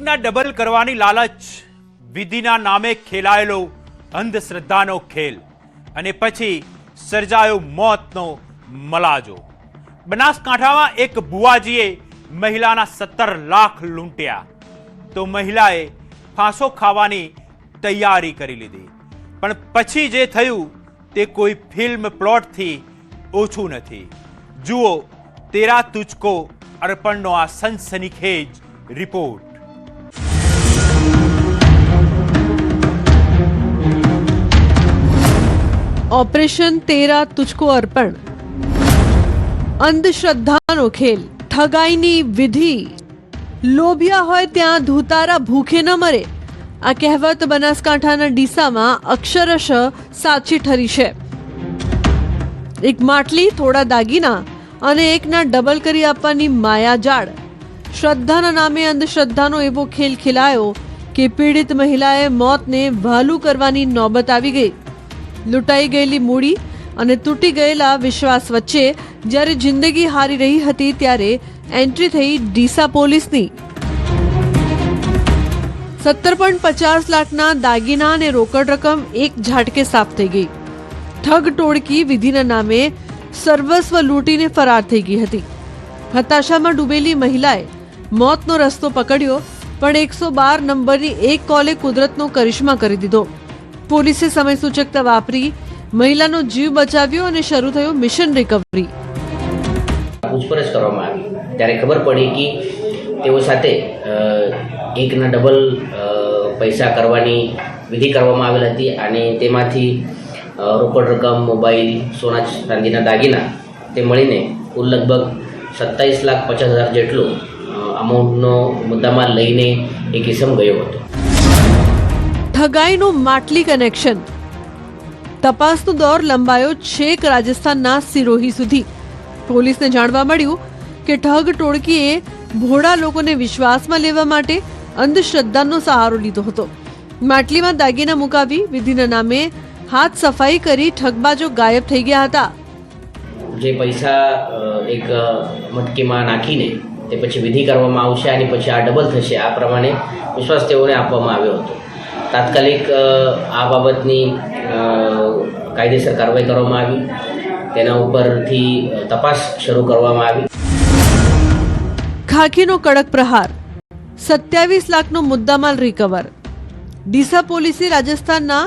એકના ડબલ કરવાની લાલચ, વિધિના નામે ખેલાયેલો અંધશ્રદ્ધાનો ખેલ અને પછી સર્જાયો મોતનો મલાજો। બનાસકાંઠામાં એક બુવાજીએ મહિલાના 17 લાખ લૂંટ્યા તો મહિલાએ ફાંસો ખાવાની તૈયારી કરી લીધી, પણ પછી જે થયું તે કોઈ ફિલ્મ પ્લોટથી ઓછું નથી। જુઓ તેરા તુજકો અર્પણનો આ સનસનીખેજ રિપોર્ટ। ऑपरेशन तेरा तुझको अर्पण, अंधश्रद्धानो खेल, ठगाईनी विधि, लोभिया होय त्यां धूतारा भूखे न मरे। आ कहेवत बनासकांठाना ડીસામાં અક્ષરશ સાચી ઠરી છે। એક માટલી, થોડા દાગીના અને એકના ડબલ કરી આપવાની માયાજાળ। શ્રદ્ધાના નામે અંધશ્રદ્ધાનો એવો ખેલ ખેલાયો કે પીડિત મહિલાએ મોતને વહાલું કરવાની નોબત આવી ગઈ। લૂંટાઈ ગયેલી મૂડી અને તૂટી ગયેલા વિશ્વાસ વચ્ચે જ્યારે જિંદગી હારી રહી હતી ત્યારે એન્ટ્રી થઈ ડીસા પોલીસની। 17.50 લાખના દાગીના અને રોકડ રકમ એક ઝાટકે સાફ થઈ ગઈ। ઠગ ટોળકી વિધિના નામે સર્વસ્વ લૂંટીને ફરાર થઈ ગઈ હતી। હતાશામાં ડૂબેલી મહિલાએ મોતનો રસ્તો પકડ્યો, પણ 112 નંબરની એક કોલે કુદરતનો કરિશ્મા કરી દીધો। પોલીસે સમય સૂચકતા વાપરી મહિલાનો જીવ બચાવ્યો અને શરૂ થયો મિશન રિકવરી। પૂછપરછ કરવામાં આવી ત્યારે ખબર પડી કે તેઓ સાથે એકના ડબલ પૈસા કરવાની વિધિ કરવામાં આવેલ હતી અને તેમાંથી રોકડ રકમ, મોબાઈલ, સોના ચાંદીના દાગીના તે મળીને કુલ લગભગ 27,50,000 જેટલો અમાઉન્ટનો મુદ્દામાલ લઈને એક ઇસમ ગયો હતો। ઠગાઈનું માટલી કનેક્શન। તપાસનો દોર લંબાયો છેક રાજસ્થાનના સિરોહી સુધી। પોલીસને જાણવા મળ્યું કે ઠગ ટોળકીએ ભોળા લોકોને વિશ્વાસમાં લેવા માટે અંધશ્રદ્ધાનો સહારો લીધો હતો। માટલીમાં દાગીના મુકાવી વિધિના નામે હાથ સફાઈ કરી ઠગબાજો ગાયબ થઈ ગયા હતા। જે પૈસા એક મટકીમાં નાખીને તે પછી વિધિ કરવામાં આવશે અને પછી આ ડબલ થશે, આ પ્રમાણે વિશ્વાસ તેઓને આપવામાં આવ્યો હતો। તાત્કાલિક આ બાબતની કાયદેસર કાર્યવાહી કરવામાં આવી, તેના ઉપરથી તપાસ શરૂ કરવામાં આવી। ખાખીનો કડક પ્રહાર, 27 લાખનો મુદ્દામાલ રિકવર। ડીસા પોલીસે રાજસ્થાનના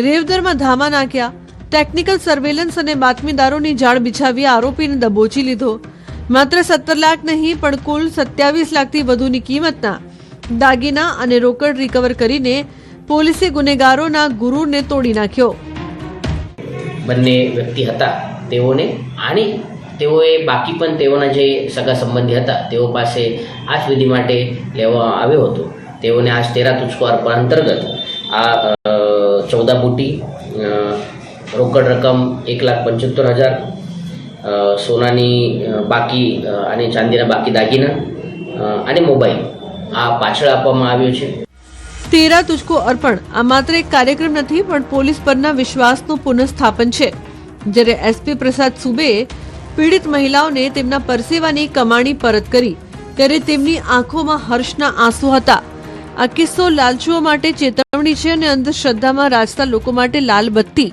રેવદરમાં ધામા નાખ્યા। ટેકનિકલ સર્વેલન્સ અને બાતમીદારોની જાળ બિછાવી આરોપીને દબોચી લીધો। માત્ર 17 લાખ નહીં પણ કુલ 27 લાખથી વધુની કિંમતના દાગીના અને રોકડ રિકવર કરીને પોલીસે ગુનેગારોના ગુરુને તોડી નાખ્યો। બંને વ્યક્તિ હતા તેઓને અને તેઓએ બાકી પણ તેઓના જે સગા સંબંધી હતા તેઓ પાસે આ જ વિધિ માટે લેવામાં આવ્યો હતો। તેઓને આ તેરા તુજકો અર્પણ અંતર્ગત આ 14 બુટી, રોકડ રકમ 1,75,000, સોનાની બાકી અને ચાંદીના બાકી દાગીના અને મોબાઈલ આ પાછળ આપવામાં આવ્યો છે। તેરા તુજકો અર્પણ આ માત્ર એક કાર્યક્રમ નથી પણ પોલીસ પરના વિશ્વાસનું પુનઃસ્થાપન છે। જ્યારે એસપી પ્રસાદ સુબેએ પીડિત મહિલાઓને તેમના પરસેવાની કમાણી પરત કરી ત્યારે તેમની આંખોમાં હર્ષના આંસુ હતા। આ કિસ્સો લાલચુઓ માટે ચેતવણી છે અને અંધશ્રદ્ધામાં રાજતા લોકો માટે લાલ બત્તી।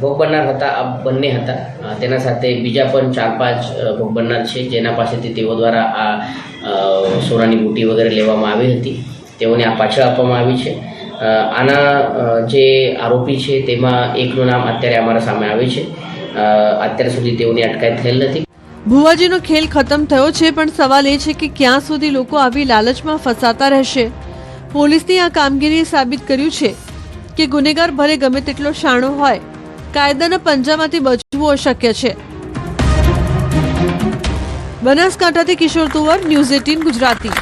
ભોગ બનનાર હતા આ બંને હતા, તેના સાથે બીજા પણ 4-5 ભોગ બનનાર છે જેના પાસેથી તેઓ દ્વારા આ સોનાની બુટી વગેરે લેવામાં આવી હતી, તેઓને આ પાછળ આપવામાં આવી છે। આના જે આરોપી છે તેમાં એકનું નામ અત્યારે અમારા સામે આવે છે। અત્યાર સુધી તેઓની અટકાયત થયેલ નથી। ભુવાજીનો ખેલ ખતમ થયો છે, પણ સવાલ એ છે કે ક્યાં સુધી લોકો આવી લાલચમાં ફસાતા રહેશે। પોલીસની આ કામગીરીએ સાબિત કર્યું છે કે ગુનેગાર ભલે ગમે તેટલો શાણો હોય, કાયદાના પંજામાંથી બચવું અશક્ય છે। બનાસકાંઠાથી કિશોર તુવર, ન્યૂઝ 18 ગુજરાતી।